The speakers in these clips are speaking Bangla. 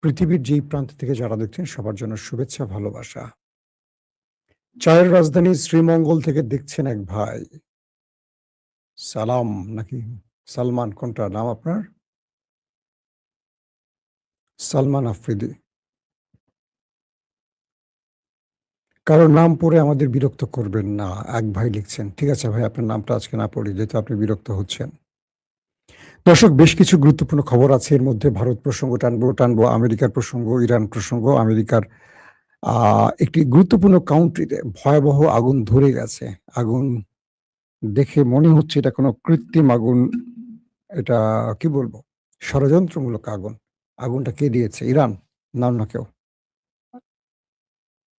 পৃথিবীর যেই প্রান্ত থেকে যারা দেখছেন সবার জন্য শুভেচ্ছা, ভালোবাসা। চায়ের রাজধানী শ্রীমঙ্গল থেকে দেখছেন এক ভাই। সালাম নাকি সালমান কোনটা নাম আপনার? সালমান আফ্রিদি। কারো নাম পড়ে আমাদের বিরক্ত করবেন না। এক ভাই লিখছেন। ঠিক আছে ভাই, আপনার নামটা আজকে না পড়ি যেহেতু আপনি বিরক্ত হচ্ছেন। দর্শক, বেশ কিছু গুরুত্বপূর্ণ খবর আছে। এর মধ্যে ভারত প্রসঙ্গ টানবো, আমেরিকার প্রসঙ্গ, ইরান প্রসঙ্গ, আমেরিকার একটি গুরুত্বপূর্ণ কাউন্ট্রিতে ভয়াবহ আগুন ধরে গেছে। আগুন দেখে মনে হচ্ছে এটা কোনো কৃত্রিম আগুন। এটা কি বলবো? ষড়যন্ত্রমূলক আগুন। আগুনটা কে দিয়েছে? ইরান? না কেউ।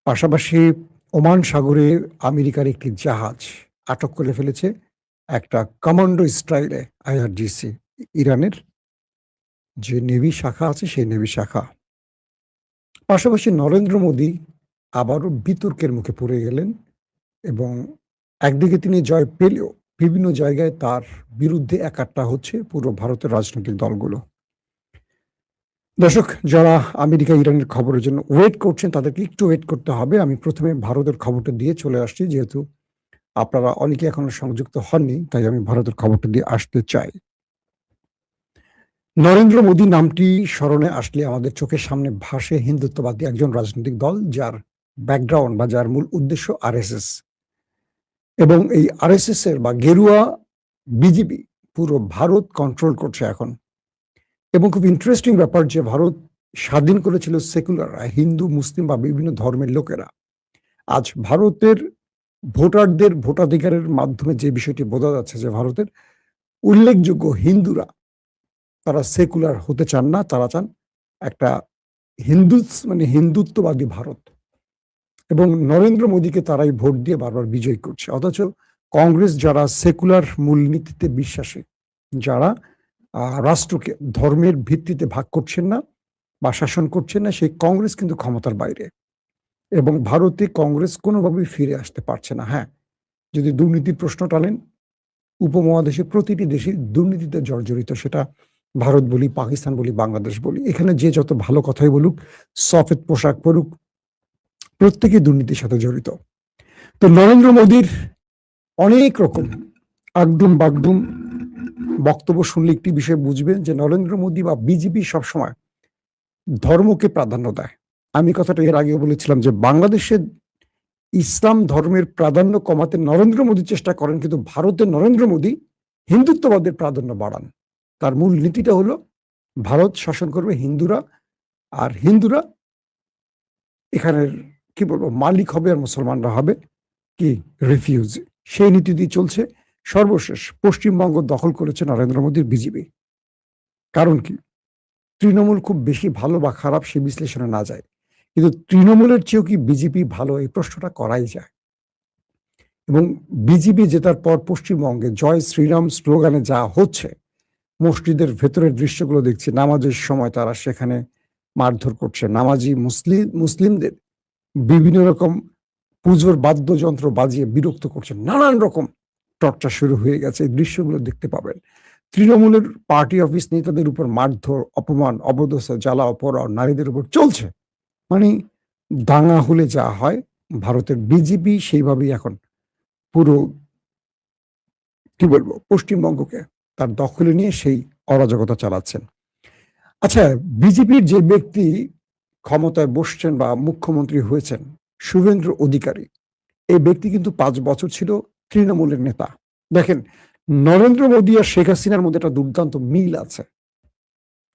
পাশাপাশি ওমান সাগরে আমেরিকার একটি জাহাজ আটক করে ফেলেছে একটা কমান্ডো স্টাইলে আইআরজিসি, ইরানের যে নেভি শাখা আছে সেই নেভি শাখা। পাশাপাশি নরেন্দ্র মোদী আবারও বিতর্কের মুখে পড়ে গেলেন এবং একদিকে তিনি জয় পেলেও বিভিন্ন জায়গায় তার বিরুদ্ধে একাট্টা হচ্ছে পুরো ভারতের রাজনৈতিক দলগুলো। দর্শক, যারা আমেরিকা ইরানের খবরের জন্য ওয়েট করছেন তাদেরকে একটু ওয়েট করতে হবে। আমি প্রথমে ভারতের খবরটা দিয়ে চলে আসছি, যেহেতু আপনারা অনেকে এখনো সংযুক্ত হননি, তাই আমি ভারতের খবরটা দিয়ে আসতে চাই। নরেন্দ্র মোদী নামটি স্মরণে আসলে আমাদের চোখের সামনে ভাসে হিন্দুত্ববাদী একজন রাজনৈতিক দল, যার ব্যাকগ্রাউন্ড বা যার মূল উদ্দেশ্য আরএসএস। এবং এই আরএসএস এর বা গেরুয়া বিজেপি পুরো ভারত কন্ট্রোল করছে এখন। এবং খুব ইন্টারেস্টিং ব্যাপার যে ভারত স্বাধীন করেছিল সেকুলাররা, হিন্দু, মুসলিম বা বিভিন্ন ধর্মের লোকেরা। আজ ভারতের ভোটারদের ভোটাধিকারের মাধ্যমে যে বিষয়টি বোঝা যাচ্ছে যে ভারতের উল্লেখযোগ্য হিন্দুরা তারা সেকুলার হতে চান না, তারা চান একটা হিন্দুত্ববাদী ভারত। এবং নরেন্দ্র মোদীকে তারাই ভোট দিয়ে বারবার বিজয়ী করছে। অথচ কংগ্রেস, যারা সেকুলার মূলনীতিতে বিশ্বাসী, যারা রাষ্ট্রকে ধর্মের ভিত্তিতে ভাগ করছেন না বা শাসন করছেন না, সেই কংগ্রেস কিন্তু ক্ষমতার বাইরে এবং ভারতে কংগ্রেস কোনোভাবেই ফিরে আসতে পারছে না। হ্যাঁ, যদি দুর্নীতির প্রশ্ন টানেন, উপমহাদেশে প্রতিটি দেশই দুর্নীতিতে জর্জরিত, সেটা ভারত বলি, পাকিস্তান বলি, বাংলাদেশ বলি। এখানে যে যত ভালো কথাই বলুক, সফেদ পোশাক পরুক, প্রত্যেকেই দুর্নীতির সাথে জড়িত। তো নরেন্দ্র মোদীর অনেক রকম আগডুম বাগডুম বক্তব্য শুনলে একটি বিষয় বুঝবেন যে নরেন্দ্র মোদী বা বিজেপি সবসময় ধর্মকে প্রাধান্য দেয়। আমি কথাটা এর আগেও বলেছিলাম যে বাংলাদেশে ইসলাম ধর্মের প্রাধান্য কমাতে নরেন্দ্র মোদী চেষ্টা করেন, কিন্তু ভারতের নরেন্দ্র মোদী হিন্দুত্ববাদের প্রাধান্য বাড়ান। তার মূল নীতিটা হলো ভারত শাসন করবে হিন্দুরা, আর হিন্দুরা এখানের কি বলবো মালিক হবে আর মুসলমানরা হবে কি রিফিউজি। সেই নীতি দিয়ে চলছে। সর্বশেষ পশ্চিমবঙ্গ দখল করেছে নরেন্দ্র মোদীর বিজেপি। কারণ কি? তৃণমূল খুব বেশি ভালো বা খারাপ সে বিশ্লেষণে না যায়, কিন্তু তৃণমূলের চেয়েও কি বিজেপি ভালো, এই প্রশ্নটা করাই যায়। এবং বিজেপি জেতার পর পশ্চিমবঙ্গে জয় শ্রীরাম স্লোগানে যা হচ্ছে, মসজিদের ভেতরের দৃশ্যগুলো দেখছি, নামাজের সময় তারা সেখানে মারধর করছে, নামাজি মুসলিমদের বিভিন্ন রকম পুজোর বাদ্যযন্ত্র বাজিয়ে বিরক্ত করছে, নানান রকম টর্চার শুরু হয়ে গেছে। এই দৃশ্যগুলো দেখতে পাবেন। তৃণমূলের পার্টি অফিস নেতাদের উপর মারধর, অপমান, অবদস্থ, জ্বালা অপহরণ নারীদের উপর চলছে। মানে দাঙ্গা হলে যা হয়, ভারতের বিজেপি সেইভাবেই এখন পুরো কি বলবো পশ্চিমবঙ্গকে তার দখলে নিয়ে সেই অরাজকতা চালাচ্ছেন। আচ্ছা, বিজেপির যে ব্যক্তি ক্ষমতায় বসছেন বা মুখ্যমন্ত্রী হয়েছেন, শুভেন্দু অধিকারী, এই ব্যক্তি কিন্তু 5 বছর ছিল তৃণমূলের নেতা। দেখেন, নরেন্দ্র মোদী আর শেখ হাসিনার মধ্যে একটা দুর্দান্ত মিল আছে,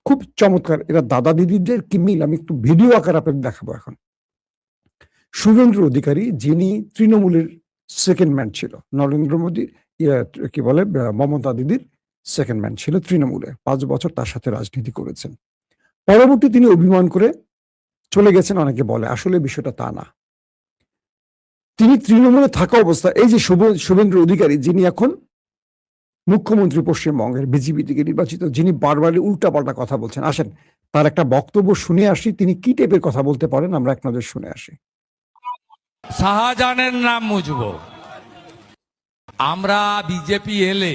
খুব চমৎকার। এরা দাদা দিদিদের কি মিল, আমি একটু ভিডিও আকারে আপনাদের দেখাবো এখন। শুভেন্দু অধিকারী, যিনি তৃণমূলের সেকেন্ড ম্যান ছিল, নরেন্দ্র মোদী কি বলে মমতা দিদির সেকেন্ড ম্যান ছিল তৃণমূলে, 5 বছর তার সাথে রাজনীতি করেছেন। পরবর্তী তিনি অভিমান করে চলে গেছেন, অনেকে বলে, আসলে বিষয়টা তা না। তিনি তৃণমূলে থাকা অবস্থা, এই যে শুভেন্দু অধিকারী, যিনি এখন মুখ্যমন্ত্রী পশ্চিমবঙ্গের বিজেপি থেকে নির্বাচিত, যিনি বারবারই উল্টাপাল্টা কথা বলছেন, আসেন তার একটা বক্তব্য শুনে আসি, তিনি কি টাইপের কথা বলতে পারেন আমরা এক নজর শুনে আসি। শাহজাহানের নাম মুছব, আমরা বিজেপি এলে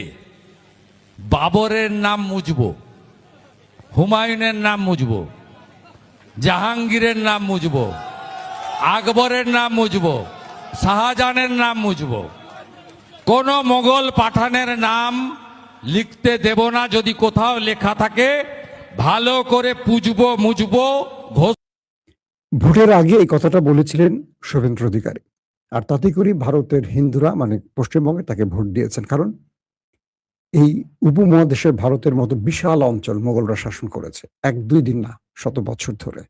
বাবরের নাম মুছব, হুমায়ুনের নাম মুছব, জাহাঙ্গীরের নাম মুছবো, আকবরের নাম মুছবো, শাহজাহানের নাম মুছবো। কোন মোগল পাঠানের নাম লিখতে দেব না। যদি কোথাও লেখা থাকে ভালো করে পুজবো মুছবো। ভোটের আগে এই কথাটা বলেছিলেন শুভেন্দু অধিকারী, আর তাতে করে ভারতের হিন্দুরা মানে পশ্চিমবঙ্গে তাকে ভোট দিয়েছেন। কারণ এই উপমহাদেশের ভারতের মতো বিশাল অঞ্চল মোগলরা শাসন করেছে, 1-2 দিন না, শত বছর ধরে।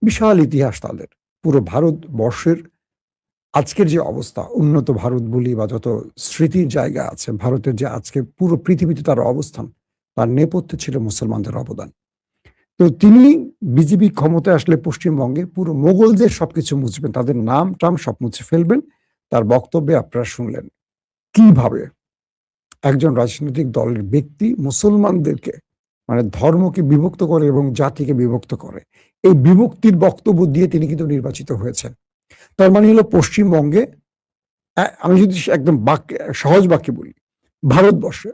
বিশাল ইতিহাস তাদের। পুরো ভারতবর্ষের আজকের যে অবস্থা, উন্নত ভারত বলি বা যত স্মৃতির জায়গা আছে ভারতের, যে আজকে পুরো পৃথিবীতে তার অবস্থান, তার নেপথ্যে ছিল মুসলমানদের অবদান। তো তিনি বিজেপি ক্ষমতায় আসলে পশ্চিমবঙ্গে পুরো মোগলদের সবকিছু মুছবেন, তাদের নাম টাম সব মুছে ফেলবেন। তার বক্তব্যে আপনারা শুনলেন কিভাবে একজন রাজনৈতিক দলের ব্যক্তি মুসলমানদেরকে মানে ধর্মকে বিভক্ত করে এবং জাতিকে বিভক্ত করে। এই বিভক্তির বক্তব্য দিয়ে তিনি কিন্তু নির্বাচিত হয়েছেন। তার মানে হলো পশ্চিমবঙ্গে, আমি যদি একদম সহজ বাক্যে বলি, ভারতবর্ষে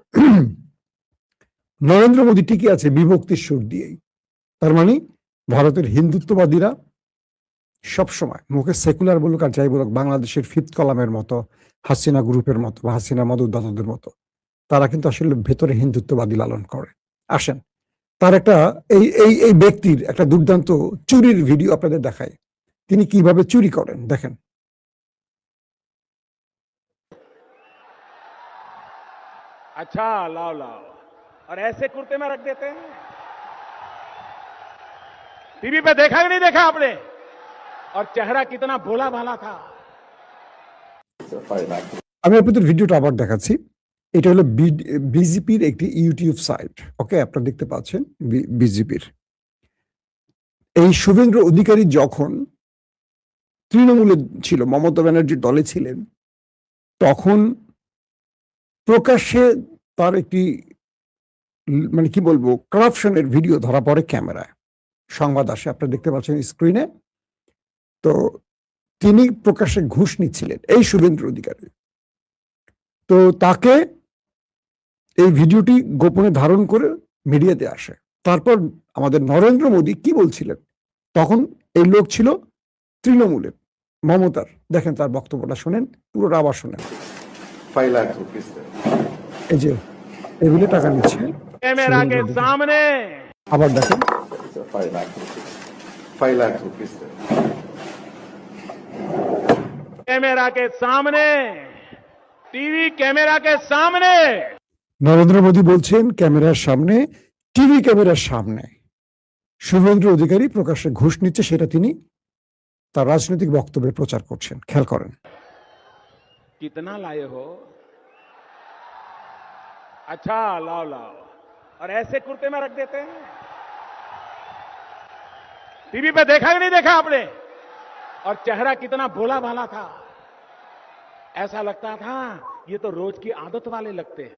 নরেন্দ্র মোদী টিকে আছে বিভক্তির সুর দিয়েই। তার মানে ভারতের হিন্দুত্ববাদীরা সবসময় মুখে সেকুলার বলুক আর যাই বলুক, বাংলাদেশের ফিফথ কলামের মতো, হাসিনা গ্রুপের মতো বা হাসিনা মদতদাতাদের মতো, তারা কিন্তু আসলে ভেতরে হিন্দুত্ববাদী লালন করে। আসেন তার একটা এই ব্যক্তির একটা দুর্দান্ত চুরির ভিডিও আপনাদের দেখায়। তিনি কিভাবে চুরি করেন দেখেন। अच्छा लाओ लाओ और ऐसे कुर्ते में रख देते हैं। टीवी पे देखा कि नहीं देखा आपने? और चेहरा कितना भोला भाला था। আমি আপনাদের ভিডিওটা আবার দেখাচ্ছি। এটা হলো বিজেপির একটি ইউটিউব সাইট। ওকে, আপনারা দেখতে পাচ্ছেন বিজেপির। এই শুভেন্দু অধিকারী যখন তৃণমূলে ছিল, মমতা ব্যানার্জির দলে ছিলেন, তখন প্রকাশ্যে তার একটি মানে কি বলবো করাপশনের ভিডিও ধরা পড়ে ক্যামেরায়, সংবাদ আসে, আপনারা দেখতে পাচ্ছেন স্ক্রিনে। তো তিনি প্রকাশ্যে ঘুষ নিচ্ছিলেন এই শুভেন্দু অধিকারী। তো তাকে এই ভিডিওটি গোপনে ধারণ করে মিডিয়াতে আসে। তারপর আমাদের নরেন্দ্র মোদী কি বলছিলেন, তখন এই লোক ছিল তৃণমূলের, মমতার। দেখেন তার বক্তব্যটা শোনেন, পুরো আবার শোনেন। 5 लाख रुपीस এই যে এগুলো টাকা নিচ্ছে कैमरा के सामने আবার দেখেন। 5 lakh rupees 5 lakh rupees camera के सामने टीवी कैमरा के सामने নরেন্দ্র মোদী বলছেন ক্যামেরার সামনে, টিভি ক্যামেরার সামনে শুভেন্দু অধিকারী প্রকাশ্যে ঘুষ নিচ্ছে, সেটা তিনি তার রাজনৈতিক বক্তব্যে প্রচার করছেন। খেয়াল করেন। कितना लाए हो? अच्छा लाओ लाओ और ऐसे कुर्ते में रख देते हैं। टीवी पे देखा कि नहीं देखा आपने? और चेहरा कितना भोला भाला था। ऐसा लगता था ये तो रोज की आदत वाले लगते हैं।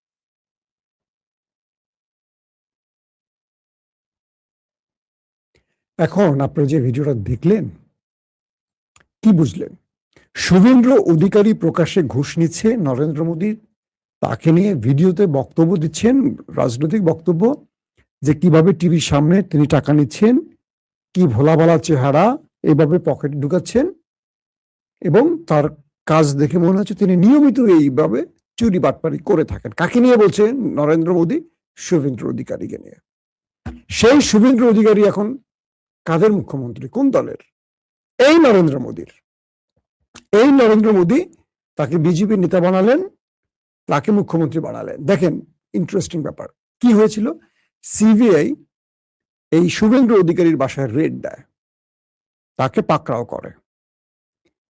এখন আপনারা যে ভিডিওটা দেখলেন, কি বুঝলেন? শুভেন্দু অধিকারী প্রকাশ্যে ঘুষ নিচ্ছে নরেন্দ্র মোদীর, তাকে নিয়ে ভিডিওতে বক্তব্য দিচ্ছেন, রাজনৈতিক বক্তব্য, যে কিভাবে টিভির সামনে তিনি টাকা নিচ্ছেন, কি ভোলা ভালা চেহারা এইভাবে পকেটে ঢুকাচ্ছেন, এবং তার কাজ দেখে মনে হচ্ছে তিনি নিয়মিত এইভাবে চুরি বাটপারি করে থাকেন। কাকে নিয়ে বলছেন নরেন্দ্র মোদী? শুভেন্দু অধিকারীকে নিয়ে। সেই শুভেন্দু অধিকারী এখন কাদের মুখ্যমন্ত্রী, কোন দলের? এই নরেন্দ্র মোদীর। এই নরেন্দ্র মোদী তাকে বিজেপির নেতা বানালেন, তাকে মুখ্যমন্ত্রী বানালেন। দেখেন ইন্টারেস্টিং ব্যাপার কি হয়েছিল। সিবিআই এই শুভেন্দু অধিকারীর বাসায় রেড দেয়, তাকে পাকড়াও করে।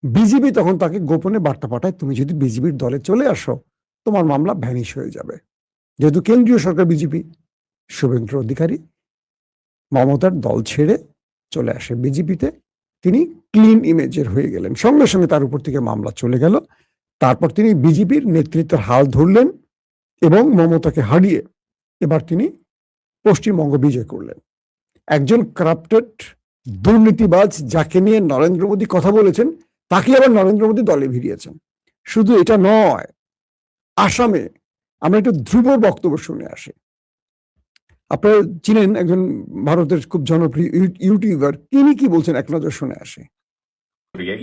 বিজেপি তখন তাকে গোপনে বার্তা পাঠায়, তুমি যদি বিজেপির দলে চলে আসো তোমার মামলা ভ্যানিশ হয়ে যাবে। যেহেতু কেন্দ্রীয় সরকার বিজেপি, শুভেন্দু অধিকারী মমতার দল ছেড়ে চলে আসে বিজেপিতে। তিনি ক্লিন ইমেজের হয়ে গেলেন, সঙ্গে সঙ্গে তার উপর থেকে মামলা চলে গেল। তারপর তিনি বিজেপির নেতৃত্বের হাল ধরলেন এবং মমতাকে হারিয়ে এবার তিনি পশ্চিমবঙ্গ বিজয় করলেন। একজন কারাপ্টেড দুর্নীতিবাজ যাকে নিয়ে নরেন্দ্র মোদী কথা বলেছেন, তাকে আবার নরেন্দ্র মোদী দলে ভিড়িয়েছেন। শুধু এটা নয়, আসামে আমরা একটু ধ্রুব বক্তব্য শুনে আসি। আপনারা চিনেন একজন ভারতের খুব জনপ্রিয় ইউটিউবার, তিনি কি বলছেন এক নজর শুনে আসে।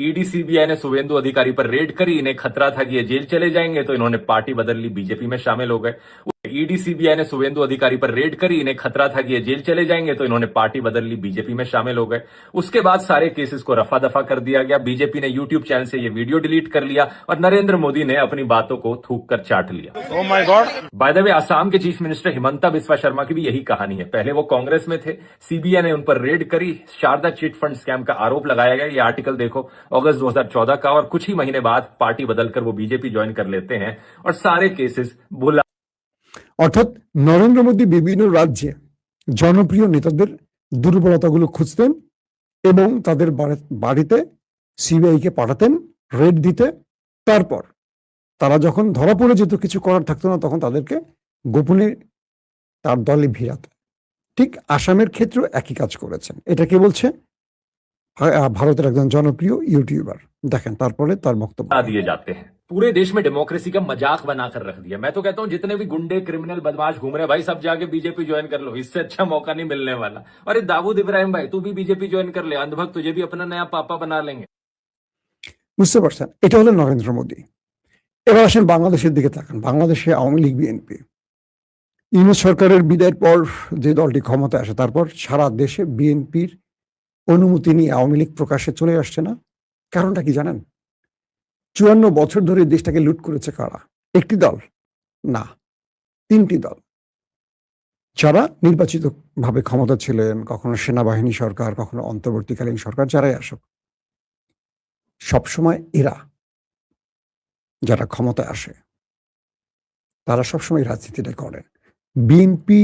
ईडी सीबीआई ने शुभेंदु अधिकारी पर रेड करी, इन्हें खतरा था कि ये जेल चले जाएंगे तो इन्होंने पार्टी बदल ली, बीजेपी में शामिल हो गए। ईडी सीबीआई ने शुभेंदु अधिकारी पर रेड करी, इन्हें खतरा था कि ये जेल चले जाएंगे तो इन्होंने पार्टी बदल ली, बीजेपी में शामिल हो गए। उसके बाद सारे केसेस को रफा दफा कर दिया गया। बीजेपी ने यूट्यूब चैनल से ये वीडियो डिलीट कर लिया और नरेंद्र मोदी ने अपनी बातों को थूक कर चाट लिया। Oh my God! By the way, Assam के चीफ मिनिस्टर हिमंता बिस्वा शर्मा की भी यही कहानी है। पहले वो कांग्रेस में थे, सीबीआई ने उन पर रेड करी, शारदा चिट फंड स्कैम का आरोप लगाया गया। ये आर्टिकल देखो अगस्त 2014 का, और कुछ ही महीने बाद पार्टी बदलकर वो बीजेपी ज्वाइन कर लेते हैं और सारे केसेस भुला। অর্থাৎ নরেন্দ্র মোদী বিভিন্ন রাজ্যে জনপ্রিয় নেতাদের দুর্বলতাগুলো খুঁজতেন এবং তাদের বাড়িতে সিবিআই কে পাঠাতেন রেড দিতে। তারপর তারা যখন ধরা পড়ে যেত, কিছু করার থাকতো না, তখন তাদেরকে গোপনে তার দলে ভিড়াতেন। ঠিক আসামের ক্ষেত্রেও একই কাজ করেছেন। এটা কে বলছে? ভারতের একজন জনপ্রিয় ইউটিউবার। দেখেন তারপরে তার বক্তব্য। दिए जाते हैं। पूरे देश में डेमोक्रेसी का मजाक बनाकर रख दिया। मैं तो कहता हूं जितने भी गुंडे क्रिमिनल बदमाश घूम रहे हैं भाई, सब जाके बीजेपी ज्वाइन कर लो, इससे अच्छा मौका नहीं मिलने वाला। अरे दाऊद इब्राहिम भाई, तू भी बीजेपी ज्वाइन कर ले, अंधभक्त तुझे भी अपना नया पापा बना लेंगे। বুঝতে পারছেন? এটা হলো নরেন্দ্র মোদী। এবার আসেন বাংলাদেশের দিকে তাকান। বাংলাদেশে আওয়ামী লীগ বিএনপি, ইউনূস সরকারের বিদায়ের পর যে দলটি ক্ষমতায় আসে, তারপর সারা দেশে বিএনপির অনুমতি নিয়ে আওয়ামী লীগ প্রকাশ্যে চলে আসছে না। কারণটা কি জানেন? 54 বছর ধরে দেশটাকে লুট করেছে কারা? একটি দল না, 3টি দল, যারা নির্বাচিত ভাবে ক্ষমতা ছিলেন, কখনো সেনাবাহিনী সরকার, কখনো অন্তর্বর্তীকালীন সরকার, যারাই আসুক, সবসময় এরা যারা ক্ষমতায় আসে তারা সবসময় রাজনীতিটা করেন। বিএনপি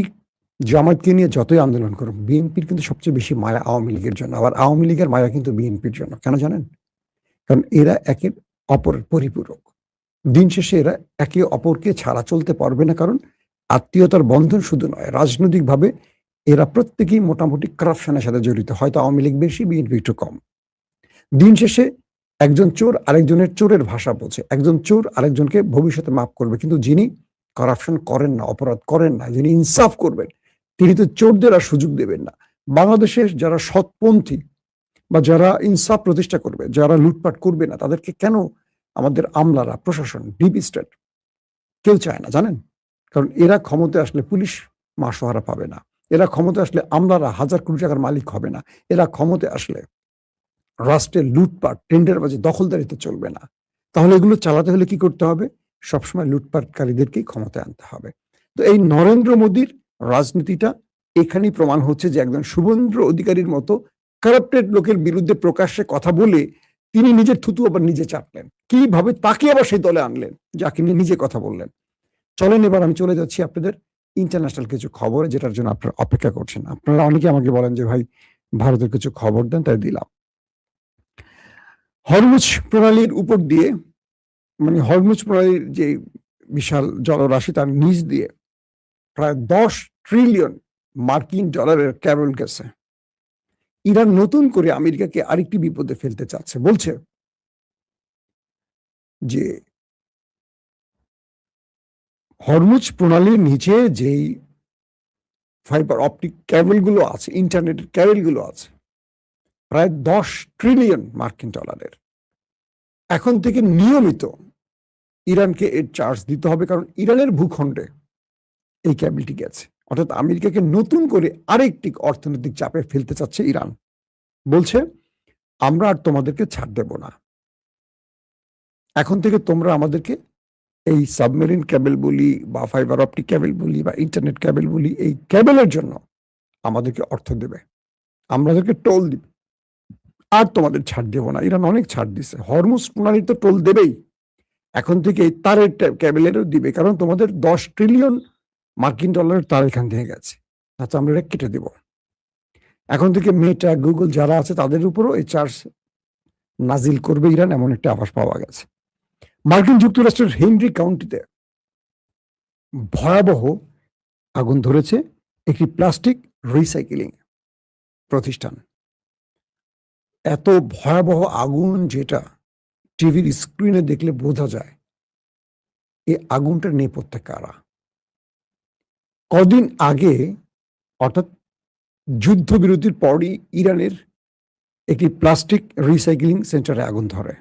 জামায়াতকে নিয়ে যতই আন্দোলন করুন, বিএনপির কিন্তু সবচেয়ে বেশি মায়া আওয়ামী লীগের জন্য। আবার আওয়ামী লীগের মায়া কিন্তু বিএনপির জন্য। কেন জানেন? কারণ এরা একে অপরের পরিপূরক। দিন শেষে এরা একে অপরকে ছাড়া চলতে পারবে না। কারণ আত্মীয়তার বন্ধন শুধু নয়, রাজনৈতিকভাবে এরা প্রত্যেকেই মোটামুটি করাপশনের সাথে জড়িত। হয়তো আওয়ামী লীগ বেশি, বিএনপি একটু কম। দিন শেষে একজন চোর আরেকজনের চোরের ভাষা বোঝে, একজন চোর আরেকজনকে ভবিষ্যতে মাফ করবে। কিন্তু যিনি করাপশন করেন না, অপরাধ করেন না, যিনি ইনসাফ করবেন, তিনি তো চোরদের আর সুযোগ দেবেন না। বাংলাদেশের যারা সৎপন্থী বা যারা ইনসাফ প্রতিষ্ঠা করবে, যারা লুটপাট করবে না, তাদেরকে কেন আমাদের আমলারা, প্রশাসন, ডিপ স্টেট কেউ চায় না জানেন? কারণ এরা ক্ষমতায় আসলে পুলিশ মাসোহারা পাবে না, এরা ক্ষমতায় আসলে আমলারা হাজার কোটি টাকার মালিক হবে না, এরা ক্ষমতায় আসলে রাষ্ট্রের লুটপাট, টেন্ডারবাজি, দখলদারিতে চলবে না। তাহলে এগুলো চালাতে হলে কি করতে হবে? সবসময় লুটপাটকারীদেরকেই ক্ষমতায় আনতে হবে। তো এই নরেন্দ্র মোদীর রাজনীতিটা এখানেই প্রমাণ হচ্ছে যে একজন শুভেন্দু অধিকারীর মতো কারাপ্টেড লোকের বিরুদ্ধে প্রকাশ্যে কথা বলে তিনি নিজের থুতু আবার নিজে চাটলেন। কিভাবে তাকে আবার সেই দলে আনলেন যাকে নিয়ে নিজে কথা বললেন। চলেন এবার আমি চলে যাচ্ছি আপনাদের ইন্টারন্যাশনাল কিছু খবরে, যেটার জন্য আপনারা অপেক্ষা করছেন। আপনারা অনেকে আমাকে বলেন যে ভাই ভারতের কিছু খবর দেন, তাই দিলাম। হরমুজ প্রণালীর উপর দিয়ে, মানে হরমুজ প্রণালীর যে বিশাল জলরাশি, তার নিচ দিয়ে প্রায় 10 ট্রিলিয়ন মার্কিন ডলারের ক্যাবল গেছে। ইরান নতুন করে আমেরিকাকে আরেকটি বিপদে ফেলতে চাচ্ছে। বলছে যে হরমুজ প্রণালীর নিচে যেই ফাইবার অপটিক ক্যাবলগুলো আছে, ইন্টারনেটের ক্যাবলগুলো আছে, প্রায় 10 ট্রিলিয়ন মার্কিন ডলারের। এখন থেকে নিয়মিত ইরানকে এর চার্জ দিতে হবে, কারণ ইরানের ভূখণ্ডে এই ক্যাবলটি গেছে। অর্থাৎ আমেরিকাকে নতুন করে আরেকটি অর্থনৈতিক চাপে ফেলতে চাচ্ছে ইরান। বলছে আমরা আর তোমাদেরকে ছাড় দেব না, এখন থেকে তোমরা আমাদেরকে এই সাবমেরিন ক্যাবল বলি বা ফাইবার অপটিক ক্যাবল বলি বা ইন্টারনেট ক্যাবল বলি, এই ক্যাবলের জন্য আমাদেরকে অর্থ দেবে, আমাদেরকে টোল দিবে, আর তোমাদের ছাড় দেব না। ইরান অনেক ছাড় দিছে। হরমুজ প্রণালী তো টোল দেবেই, এখন থেকে এই তারের ক্যাবলেরও দিবে, কারণ তোমাদের 10 ট্রিলিয়ন মার্কিন ডলারের তার এখান থেকে গেছে, আচ্ছা আমরা এটা কেটে দেব। এখন থেকে মেটা, গুগল যারা আছে তাদের উপরও এই চার্জ নাজিল করবে ইরান, এমন একটা আভাস পাওয়া গেছে। মার্কিন যুক্তরাষ্ট্রের হেনরি কাউন্টিতে ভয়াবহ আগুন ধরেছে একটি প্লাস্টিক রিসাইকেলিং প্রতিষ্ঠান। এত ভয়াবহ আগুন যেটা টিভির স্ক্রিনে দেখলে বোঝা যায় এই আগুনটার নেপথ্যে কারা। কদিন আগে অর্থাৎ যুদ্ধবিরতির পরই ইরানের একটি প্লাস্টিক রিসাইক্লিং সেন্টারে আগুন ধরে।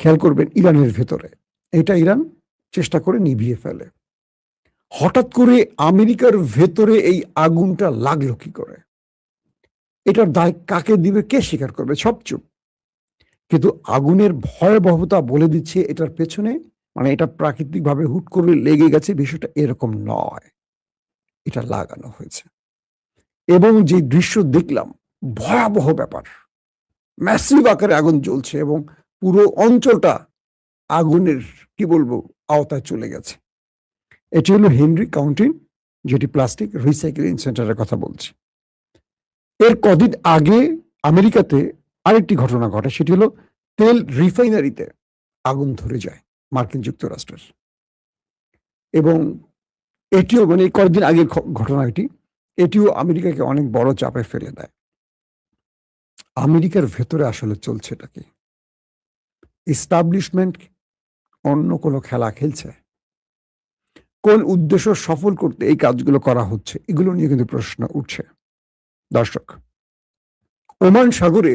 খেয়াল করবেন, ইরানের ভেতরে। এটা ইরান চেষ্টা করে নিভিয়ে ফেলে। হঠাৎ করে আমেরিকার ভেতরে এই আগুনটা লাগলো কি করে? এটার দায় কাকে দিবে, কে স্বীকার করবে? সব চুপ। কিন্তু আগুনের ভয়াবহতা বলে দিচ্ছে এটার পেছনে, মানে এটা প্রাকৃতিকভাবে হুট করে লেগে গেছে, বিষয়টা এরকম নয়, এটা লাগানো হয়েছে। এবং যে দৃশ্য দেখলাম, ভয়াবহ ব্যাপার। ম্যাসিভ আকারে আগুন জ্বলছে এবং পুরো অঞ্চলটা আগুনের কি বলবো আওতায় চলে গেছে। এটি হলো হেনরি কাউন্টি, যেটি প্লাস্টিক রিসাইক্লিং সেন্টারের কথা বলছি। এর কদিন আগে আমেরিকাতে আরেকটি ঘটনা ঘটে, সেটি হলো তেল রিফাইনারিতে আগুন ধরে যায় মার্কিন যুক্তরাষ্ট্রের। এবং এটিও মানে কয়েকদিন আগের ঘটনা এটিও আমেরিকাকে অনেক বড় চাপে ফেলে দেয়। আমেরিকার ভেতরে আসলে চলছে এটা কি? এস্টাবলিশমেন্ট অন্য কোনো খেলা খেলছে? কোন উদ্দেশ্য সফল করতে এই কাজগুলো করা হচ্ছে, এগুলো নিয়ে কিন্তু প্রশ্ন উঠছে। দর্শক, ওমান সাগরে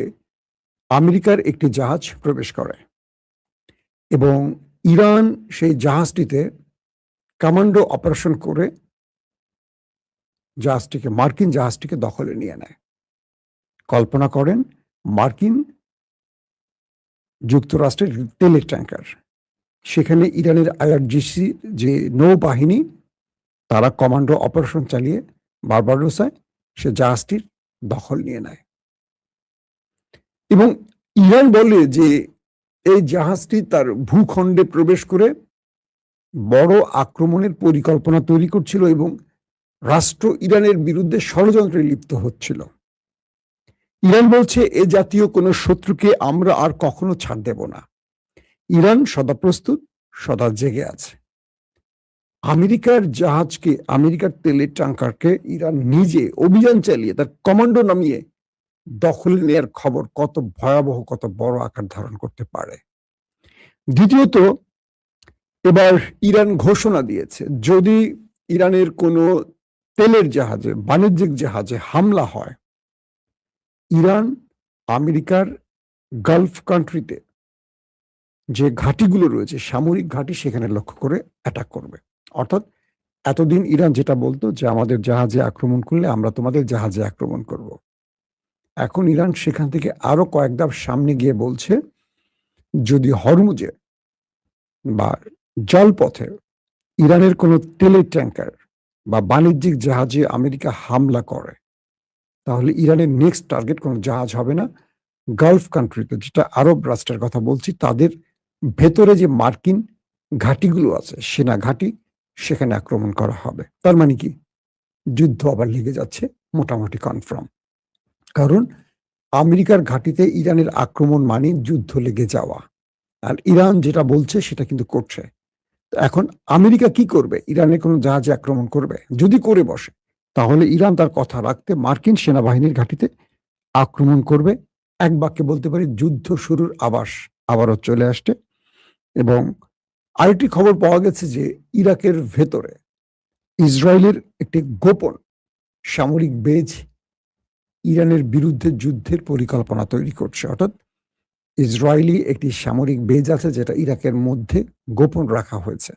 আমেরিকার একটি জাহাজ প্রবেশ করে এবং ইরান সেই জাহাজটিতে কমান্ডো অপারেশন করে মার্কিন জাহাজটিকে দখলে নিয়ে নেয়। কল্পনা করেন, মার্কিন যুক্তরাষ্ট্রের তেলের ট্যাঙ্কার, সেখানে ইরানের IRGC যে নৌবাহিনী, তারা কমান্ডো অপারেশন চালিয়ে বারবাডোসায় সে জাহাজটির দখল নিয়ে নেয়। এবং ইরান বলে যে এই জাহাজটি তার ভূখণ্ডে প্রবেশ করে বড় আক্রমণের পরিকল্পনা তৈরি করছিল এবং রাষ্ট্র ইরানের বিরুদ্ধে ষড়যন্ত্রে লিপ্ত হচ্ছিল। ইরান বলছে এ জাতীয় কোনো শত্রুকে আমরা আর কখনো ছাড় দেব না। ইরান সদা প্রস্তুত, সদা জেগে আছে। আমেরিকার জাহাজকে, আমেরিকার তেলের ট্যাঙ্কারকে ইরান নিজে অভিযান চালিয়ে তার কমান্ডো নামিয়ে দখলে নেওয়ার খবর কত ভয়াবহ, কত বড় আকার ধারণ করতে পারে। দ্বিতীয়ত, এবার ইরান ঘোষণা দিয়েছে যদি ইরানের কোনো তেলের জাহাজে, বাণিজ্যিক জাহাজে হামলা হয়, ইরান আমেরিকার গালফ কান্ট্রিতে যে ঘাঁটিগুলো রয়েছে, সামরিক ঘাঁটি, সেখানে লক্ষ্য করে অ্যাটাক করবে। অর্থাৎ এতদিন ইরান যেটা বলতো যে আমাদের জাহাজে আক্রমণ করলে আমরা তোমাদের জাহাজে আক্রমণ করব, এখন ইরান সেখান থেকে আরো কয়েক ধাপ সামনে গিয়ে বলছে যদি হরমুজে বা জলপথে ইরানের কোনো তেলের ট্যাঙ্কার বা বাণিজ্যিক জাহাজে আমেরিকা হামলা করে, তাহলে ইরানের নেক্সট টার্গেট কোনো জাহাজ হবে না, গালফ কান্ট্রিতে, যেটা আরব রাষ্ট্রের কথা বলছি, তাদের ভেতরে যে মার্কিন ঘাঁটিগুলো আছে, সেনা ঘাঁটি, সেখানে আক্রমণ করা হবে। তার মানে কি, যুদ্ধ আবার লেগে যাচ্ছে, মোটামুটি কনফার্ম। কারণ আমেরিকার ঘাঁটিতে ইরানের আক্রমণ মানে যুদ্ধ লেগে যাওয়া, আর ইরান যেটা বলছে সেটা কিন্তু করছে। এখন আমেরিকা কি করবে? ইরানের কোনো জাহাজে আক্রমণ করবে? যদি করে বসে, তাহলে ইরান তার কথা রাখতে মার্কিন সেনাবাহিনীর ঘাঁটিতে আক্রমণ করবে। এক বাক্যে বলতে পারি, যুদ্ধ শুরুর আভাস আবারও চলে আসছে। এবং আরেকটি খবর পাওয়া গেছে যে ইরাকের ভেতরে ইসরায়েলের একটি গোপন সামরিক বেজ ইরানের বিরুদ্ধে যুদ্ধের পরিকল্পনা তৈরি করছে। অর্থাৎ ইসরায়েলি একটি সামরিক বেজ আছে যেটা ইরাকের মধ্যে গোপন রাখা হয়েছে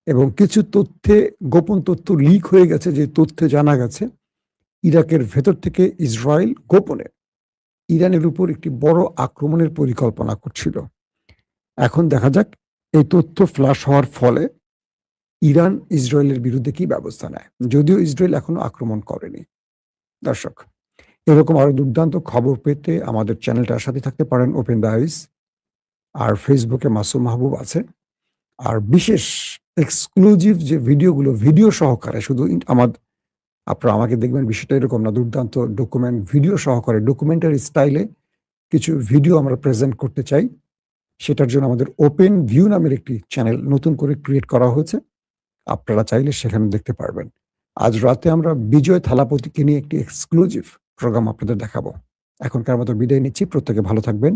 এবং কিছু গোপন তথ্য লিক হয়ে গেছে, যে তথ্যে জানা গেছে ইরাকের ভেতর থেকে ইসরায়েল গোপনে ইরানের উপর একটি বড় আক্রমণের পরিকল্পনা করছিল। এখন দেখা যাক এই তথ্য ফ্লাশ হওয়ার ফলে ইরান ইসরায়েলের বিরুদ্ধে কি ব্যবস্থা নেয়, যদিও ইসরায়েল এখনো আক্রমণ করেনি। দর্শক, এরকম আরো দুর্দান্ত খবর পেতে আমাদের চ্যানেলটার সাথে থাকতে পারেন, ওপেন দ্য আইস। আর ফেসবুকে মাসুম মাহবুব আছে। আর বিশেষ এক্সক্লুসিভ যে ভিডিওগুলো, ভিডিও সহকারে, শুধু আপনারা আমাকে দেখবেন, বিষয়টা এরকম না, দুর্দান্ত ভিডিও সহকারে ডকুমেন্টারি স্টাইলে কিছু ভিডিও আমরা প্রেজেন্ট করতে চাই। সেটার জন্য আমাদের ওপেন ভিউ নামের একটি চ্যানেল নতুন করে ক্রিয়েট করা হয়েছে, আপনারা চাইলে সেখানে দেখতে পারবেন। আজ রাতে আমরা বিজয় থালাপতিকে নিয়ে একটি এক্সক্লুসিভ প্রোগ্রাম আপনাদের দেখাবো। এখনকার মতো বিদায় নিচ্ছি, প্রত্যেকে ভালো থাকবেন।